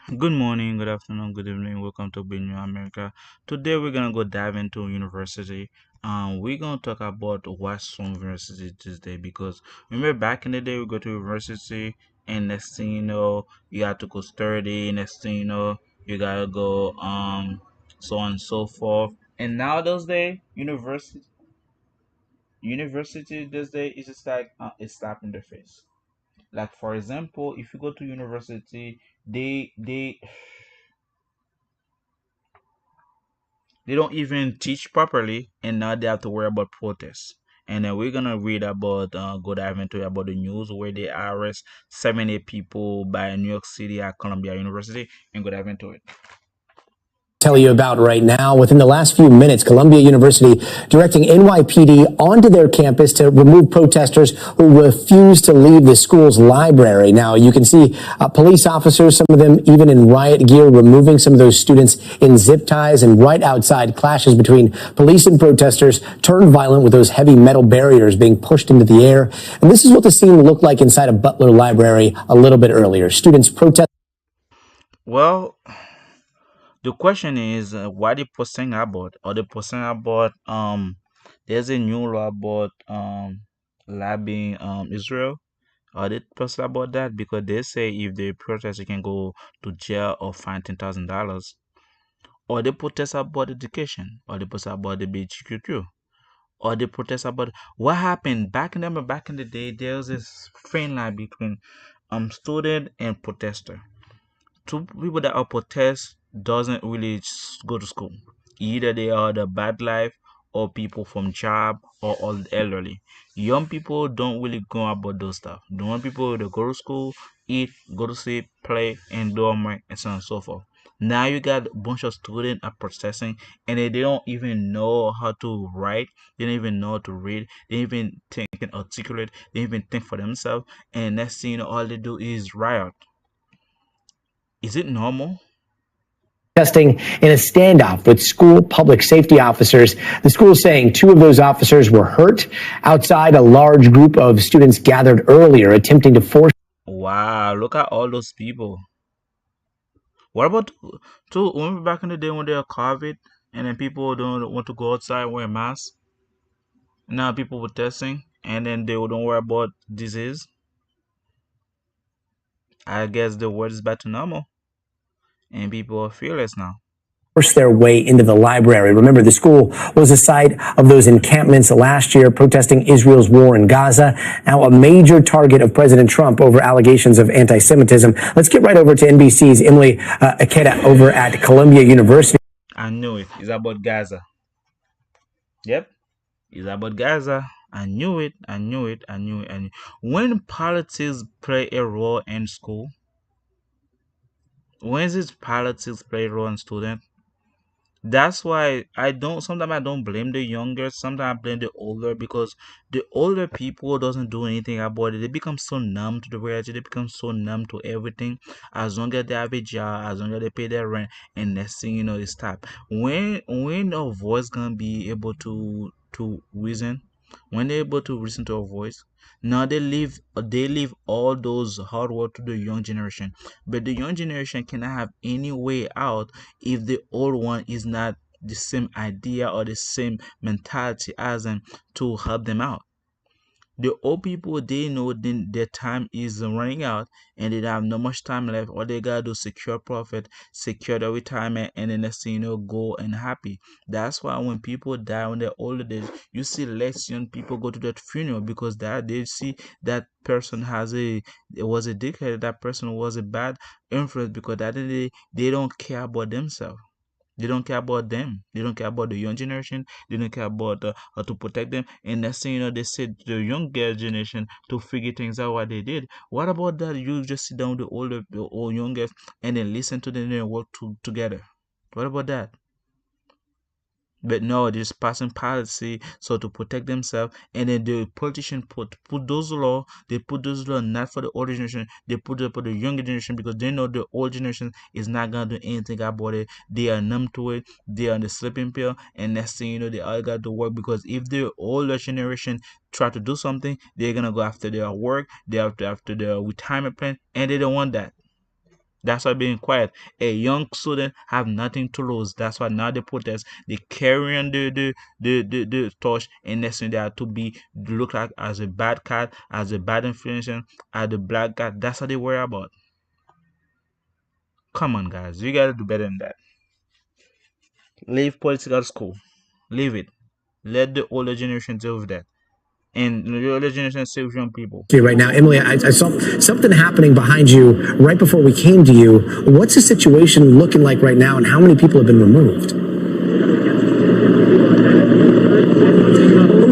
Good morning, good afternoon, good evening. Welcome to Big New America. Today we're gonna go dive into university. We're gonna talk about what's from university this day because remember back in the day we go to university and next thing you know you have to go study. Next thing you know you gotta go so on and so forth. And now those days university this day is just like a slap in the face. Like for example, if you go to university, they don't even teach properly, and now they have to worry about protests. And then we're gonna read about go dive into about the news where they arrest 70 people by New York City at Columbia University, and go dive into it. Tell you about right now. Within the last few minutes, Columbia University directing NYPD onto their campus to remove protesters who refuse to leave the school's library. Now, you can see police officers, some of them even in riot gear, removing some of those students in zip ties, and right outside, clashes between police and protesters turned violent with those heavy metal barriers being pushed into the air. And this is what the scene looked like inside a Butler library a little bit earlier. Students protesting. Well, the question is, what they posting about? Are they posting about there's a new law about labbing Israel? Are they posting about that? Because they say if they protest, you can go to jail or fine $10,000. Or they protest about education, or they protest about the BGQ, or they protest about what happened back in the day. There was this thin line between student and protester. Two people that are protest doesn't really go to school. Either they are the bad life or people from job or old elderly. Young people don't really go about those stuff. The young people they go to school, eat, go to sleep, play, and do homework, and so on and so forth. Now you got a bunch of students are processing and they don't even know how to write, they don't even know how to read, they don't even think and articulate, they don't even think for themselves, and next thing you know, all they do is riot. Is it normal? Protesting in a standoff with school public safety officers. The school saying two of those officers were hurt outside a large group of students gathered earlier attempting to force. Wow, look at all those people. What about too? Remember back in the day when they were COVID and then people don't want to go outside wear masks? Now people were testing and then they don't worry about disease. I guess the world is back to normal and people are fearless now. Force their way into the library. Remember, the school was the site of those encampments last year protesting Israel's war in Gaza, now a major target of President Trump over allegations of anti-Semitism. Let's get right over to NBC's Emily Aketa over at Columbia University. I knew it. It's about Gaza. Yep, it's about Gaza. I knew it. I knew it. I knew it. I knew. When politics play a role in school, when does politics play a role in student? That's why I don't blame the younger, sometimes I blame the older because the older people doesn't do anything about it. They become so numb to the reality, they become so numb to everything. As long as they have a job, as long as they pay their rent, and next thing you know they stop. When a voice gonna be able to reason, when they're able to listen to a voice, now they leave all those hard work to the young generation. But the young generation cannot have any way out if the old one is not the same idea or the same mentality as them to help them out. The old people they know then their time is running out and they don't have no much time left. All they gotta do is secure profit, secure their retirement, and then next thing you know, go and happy. That's why when people die when they're older days, you see less young people go to that funeral because that they see that person has a it was a dickhead, that person was a bad influence because that they don't care about themselves. They don't care about them. They don't care about the young generation. They don't care about how to protect them. And next thing you know, they said the younger generation to figure things out what they did. What about that? You just sit down with the older or youngest and then listen to them and work together. What about that? But no, they're just passing policy so to protect themselves, and then the politician put those law. They put those law not for the older generation. They put it for the younger generation because they know the old generation is not gonna do anything about it. They are numb to it. They are on the sleeping pill, and next thing you know, they all got to work because if the older generation try to do something, they're gonna go after their work. They have to after their retirement plan, and they don't want that. That's why being quiet. A young student have nothing to lose. That's why now they protest. They carry on the torch, and next thing they are to be look like as a bad cat, as a bad influence, as a black cat. That's what they worry about. Come on, guys, you gotta do better than that. Leave political school. Leave it. Let the older generation deal with that. And the older generation save young people. To you right now, Emily, I saw something happening behind you right before we came to you. What's the situation looking like right now, and how many people have been removed?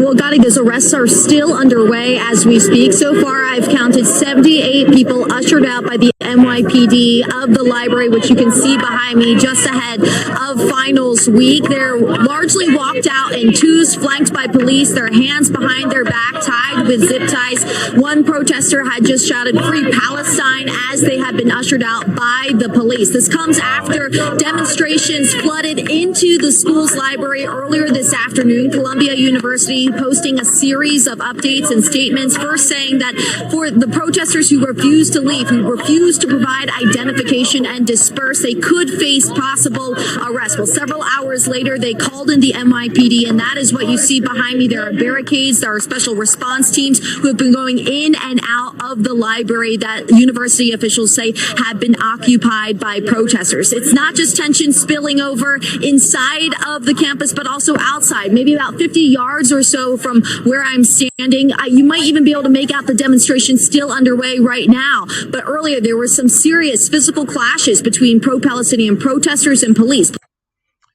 Well, Gotti, those arrests are still underway as we speak. So far, I've counted 78 people ushered out by the NYPD of the library, which you can see behind me just ahead of finals week. They're largely walked out in twos, flanked by police, their hands behind their back, tied with zip ties. One protester had just shouted "Free Palestine" as they had been ushered out by the police. This comes after demonstrations flooded into the school's library earlier this afternoon. Columbia University posting a series of updates and statements, first saying that for the protesters who refused to leave, who refused to provide identification and disperse, they could face possible arrest. Well, several hours later, they called in the NYPD, and that is what you see behind me. There are barricades, there are special response teams who have been going in and out of the library that university officials say have been occupied by protesters. It's not just tension spilling over inside of the campus, but also outside, maybe about 50 yards or so from where I'm standing. You might even be able to make out the demonstration still underway right now. But earlier, there were some serious physical clashes between pro-Palestinian protesters and police.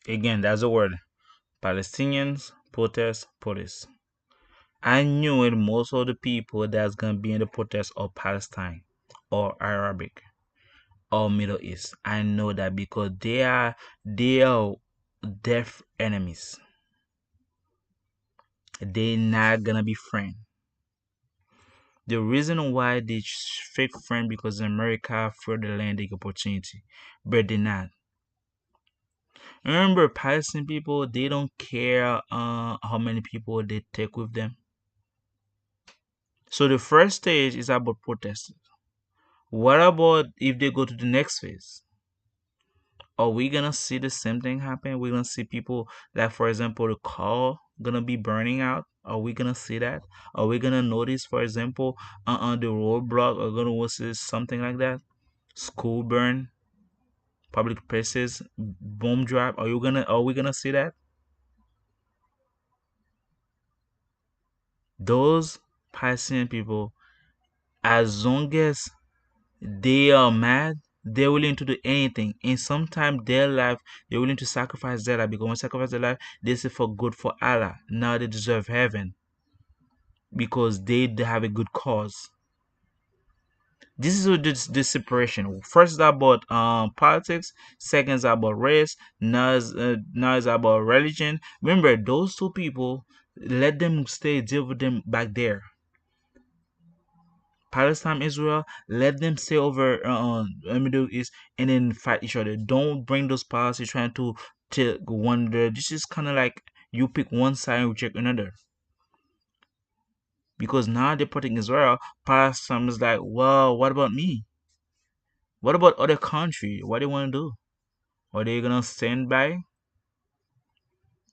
Again, that's the word. Palestinians, protest, police. I knew it, most of the people that's gonna be in the protest are Palestine or Arabic or Middle East. I know that because they are deaf enemies. They're not gonna be friends. The reason why they fake friend because America for the landing opportunity, but they're not. Remember, Palestinian people, they don't care how many people they take with them. So the first stage is about protesting. What about if they go to the next phase? Are we gonna see the same thing happen? We're gonna see people like, for example, the car gonna be burning out. Are we gonna see that? Are we gonna notice, for example, the roadblock are gonna see something like that? School burn, public places, bomb drop. Are we gonna see that? Those Palestinian people, as long as they are mad, they're willing to do anything. And sometimes their life, they're willing to sacrifice their life because when they sacrifice their life, they say for good for Allah. Now they deserve heaven because they have a good cause. This is what this separation. First is about politics. Second is about race. Now is about religion. Remember those two people. Let them stay. Deal with them back there. Palestine, Israel, let them stay over Middle East and then fight each other. Don't bring those policies trying to take one. This is kind of like you pick one side and reject another. Because now they're putting Israel. Palestine is like, well, what about me? What about other country? What do you want to do? Are they gonna stand by?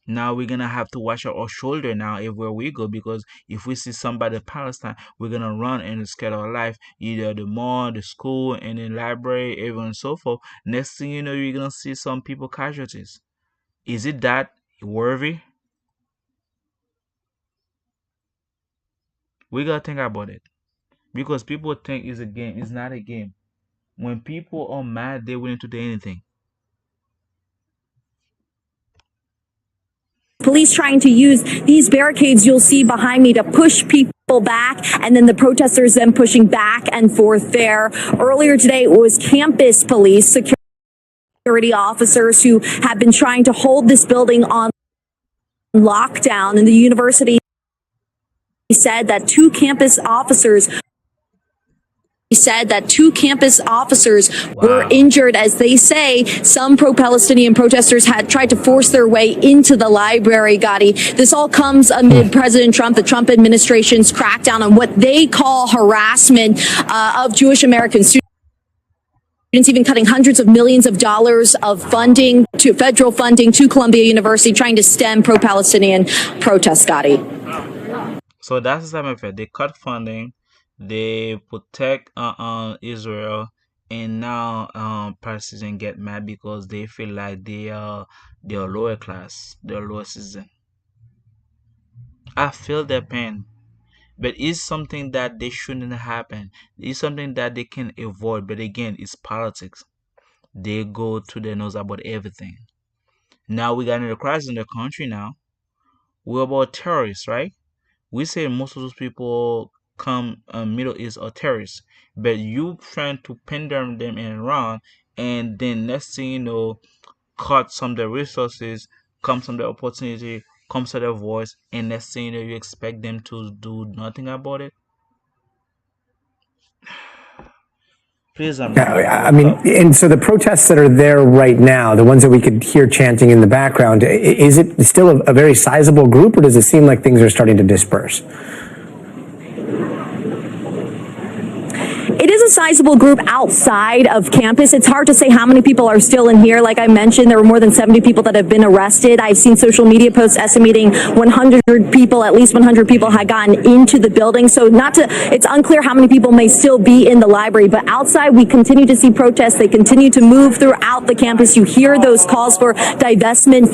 Now we're gonna have to watch our shoulder now everywhere we go because if we see somebody in Palestine, we're gonna run and scare our life, either the mall, the school, and the library, everyone and so forth. Next thing you know, you're gonna see some people casualties. Is it that worthy? We gotta think about it because people think it's a game. It's not a game. When people are mad, they're willing to do anything. Police trying to use these barricades you'll see behind me to push people back, and then the protesters then pushing back and forth there. Earlier today, it was campus police, security officers who have been trying to hold this building on lockdown, and the university said that two campus officers were injured. As they say, some pro-Palestinian protesters had tried to force their way into the library, Gotti. This all comes amid President Trump, the Trump administration's crackdown on what they call harassment of Jewish American students. Students even cutting hundreds of millions of dollars of funding to federal funding to Columbia University, trying to stem pro-Palestinian protests, Scotty. So that's the same effect. They cut funding, they protect Israel, and now Palestinians get mad because they feel like they are lower class, they're lower citizen. I feel their pain, but it's something that they shouldn't happen. It's something that they can avoid. But again, it's politics. They go to their nose about everything. Now we got a crisis in the country now. We're about terrorists, right? We say most of those people come Middle East are terrorists, but you trying to pin them in Iran, and then next thing you know, cut some of the resources, comes some of the opportunity, comes to their voice, and next thing you know, you expect them to do nothing about it. Please, I wake mean, up. and so the protests that are there right now, the ones that we could hear chanting in the background, is it still a very sizable group, or does it seem like things are starting to disperse? It is a sizable group outside of campus. It's hard to say how many people are still in here. Like I mentioned, there were more than 70 people that have been arrested. I've seen social media posts estimating 100 people, at least 100 people had gotten into the building. So it's unclear how many people may still be in the library, but outside we continue to see protests. They continue to move throughout the campus. You hear those calls for divestment